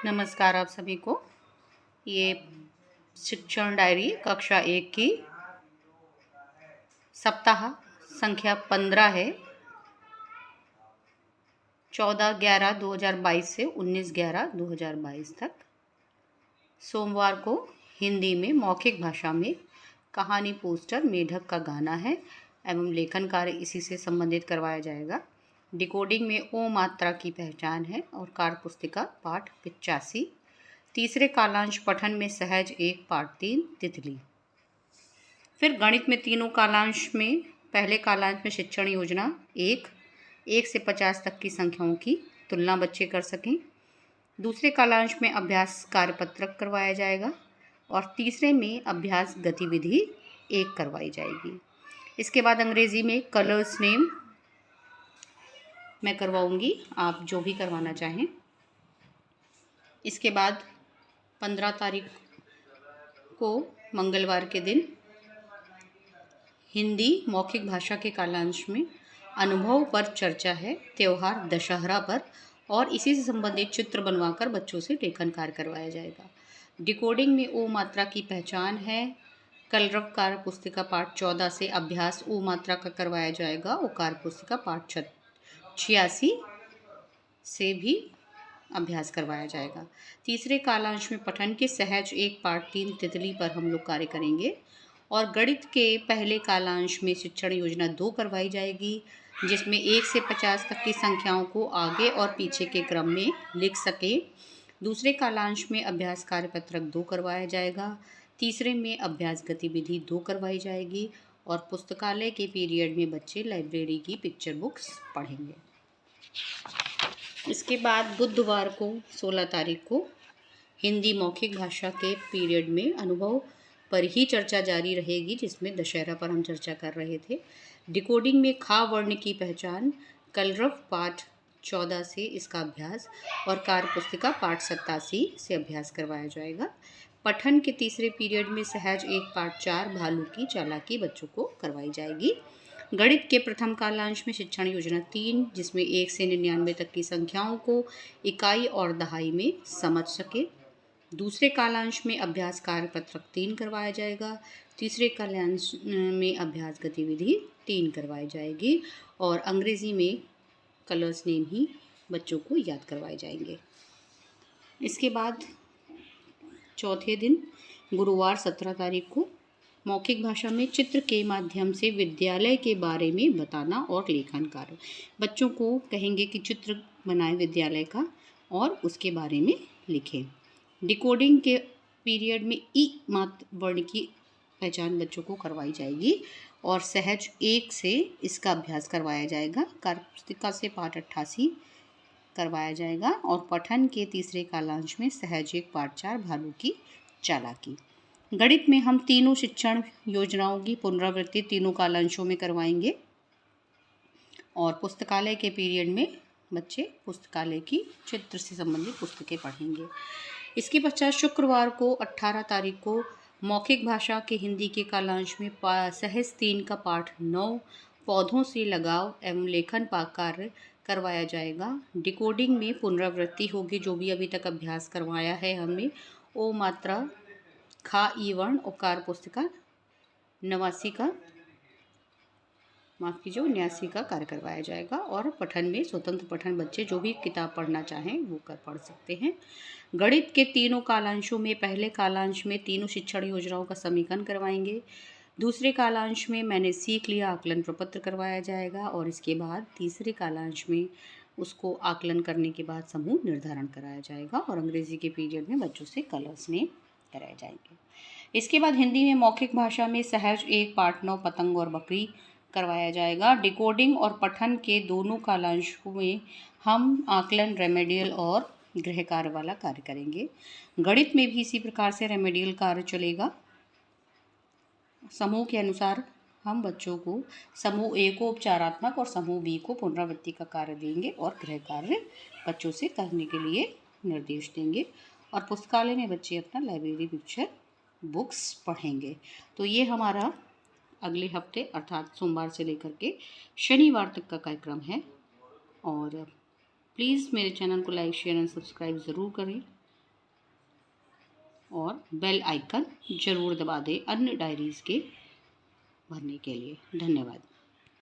नमस्कार आप सभी को। ये शिक्षण डायरी कक्षा 1 की सप्ताह संख्या 15 है। 14/11/2022 से 19/11/2022 तक। सोमवार को हिंदी में मौखिक भाषा में कहानी पोस्टर मेढक का गाना है एवं लेखन कार्य इसी से संबंधित करवाया जाएगा। डिकोडिंग में ओ मात्रा की पहचान है और कार्य पुस्तिका पाठ 85। तीसरे कालांश पठन में सहज 1 पाठ 3 तितली। फिर गणित में तीनों कालांश में पहले कालांश में शिक्षण योजना 1 से 50 तक की संख्याओं की तुलना बच्चे कर सकें। दूसरे कालांश में अभ्यास कार्यपत्रक करवाया जाएगा और तीसरे में अभ्यास गतिविधि 1 करवाई जाएगी। इसके बाद अंग्रेजी में कलर्स नेम मैं करवाऊंगी, आप जो भी करवाना चाहें। इसके बाद 15 तारीख को मंगलवार के दिन हिंदी मौखिक भाषा के कालांश में अनुभव पर चर्चा है त्योहार दशहरा पर, और इसी से संबंधित चित्र बनवाकर बच्चों से लेखन कार्य करवाया जाएगा। डिकोडिंग में ओ मात्रा की पहचान है कलरव कार्य पुस्तिका पाठ 14 से अभ्यास ओ मात्रा का करवाया जाएगा और कार्य पुस्तिका पाठ 86 से भी अभ्यास करवाया जाएगा। तीसरे कालांश में पठन के सहज 1 पाठ 3 तितली पर हम लोग कार्य करेंगे और गणित के पहले कालांश में शिक्षण योजना 2 करवाई जाएगी, जिसमें 1 से 50 तक की संख्याओं को आगे और पीछे के क्रम में लिख सके। दूसरे कालांश में अभ्यास कार्यपत्रक 2 करवाया जाएगा। तीसरे में अभ्यास गतिविधि 2 करवाई जाएगी और पुस्तकालय के पीरियड में बच्चे लाइब्रेरी की पिक्चर बुक्स पढ़ेंगे। इसके बाद बुधवार को 16 तारीख को हिंदी मौखिक भाषा के पीरियड में अनुभव पर ही चर्चा जारी रहेगी, जिसमें दशहरा पर हम चर्चा कर रहे थे। डिकोडिंग में खा वर्ण की पहचान कलरव पाठ 14 से इसका अभ्यास और कार्य पुस्तिका पाठ 87 से अभ्यास करवाया जाएगा। पठन के तीसरे पीरियड में सहज 1 पाठ 4 भालू की चालाकी बच्चों को करवाई जाएगी। गणित के प्रथम कालांश में शिक्षण योजना 3, जिसमें 1 से 99 तक की संख्याओं को इकाई और दहाई में समझ सके। दूसरे कालांश में अभ्यास कार्यपत्रक 3 करवाया जाएगा। तीसरे कालांश में अभ्यास गतिविधि 3 करवाई जाएगी और अंग्रेजी में कलर्स नेम ही बच्चों को याद करवाए जाएंगे। इसके बाद चौथे दिन गुरुवार 17 तारीख को मौखिक भाषा में चित्र के माध्यम से विद्यालय के बारे में बताना और लेखन कार्य। बच्चों को कहेंगे कि चित्र बनाएं विद्यालय का और उसके बारे में लिखें। डिकोडिंग के पीरियड में ई मात्र वर्ण की पहचान बच्चों को करवाई जाएगी और सहज 1 से इसका अभ्यास करवाया जाएगा। कार्य पुस्तिका से पाठ 88 करवाया जाएगा और पठन के तीसरे कालांश में सहज 1 पाठ 4 भालू की चालाकी। गणित में हम तीनों शिक्षण योजनाओं की पुनरावृत्ति तीनों कालांशों में करवाएंगे और पुस्तकालय के पीरियड में बच्चे पुस्तकालय की चित्र से संबंधित पुस्तकें पढ़ेंगे। इसके पश्चात शुक्रवार को 18 तारीख को मौखिक भाषा के हिंदी के कालांश में सहज 3 का पाठ 9 पौधों से लगाव एवं लेखन पाठ कार्य करवाया जाएगा। डिकोडिंग में पुनरावृत्ति होगी, जो भी अभी तक अभ्यास करवाया है हमने। ओ मात्रा खा ई वर्ण और कार्य पुस्तिका 89 का कार्य करवाया जाएगा और पठन में स्वतंत्र पठन बच्चे जो भी किताब पढ़ना चाहें वो पढ़ सकते हैं। गणित के तीनों कालांशों में पहले कालांश में तीनों शिक्षण योजनाओं का समीकरण करवाएंगे। दूसरे कालांश में मैंने सीख लिया आकलन प्रपत्र करवाया जाएगा और इसके बाद तीसरे कालांश में उसको आकलन करने के बाद समूह निर्धारण कराया जाएगा और अंग्रेजी के पीरियड में बच्चों से कलर्स नेम कराए जाएंगे। इसके बाद हिंदी में मौखिक भाषा में सहज 1 पाठ 9 पतंग और बकरी करवाया जाएगा। डिकोडिंग और पठन के दोनों कालांशों में हम आकलन, रेमेडियल और गृह कार्य वाला कार्य करेंगे। गणित में भी इसी प्रकार से रेमेडियल कार्य चलेगा। समूह के अनुसार हम बच्चों को समूह ए को उपचारात्मक और समूह बी को पुनरावृत्ति का कार्य देंगे और गृह कार्य बच्चों से करने के लिए निर्देश देंगे और पुस्तकालय में बच्चे अपना लाइब्रेरी पिक्चर बुक्स पढ़ेंगे। तो ये हमारा अगले हफ्ते अर्थात सोमवार से लेकर के शनिवार तक का कार्यक्रम है और प्लीज़ मेरे चैनल को लाइक, शेयर एंड सब्सक्राइब ज़रूर करें। और बेल आइकन ज़रूर दबा दें अन्य डायरीज़ के भरने के लिए। धन्यवाद।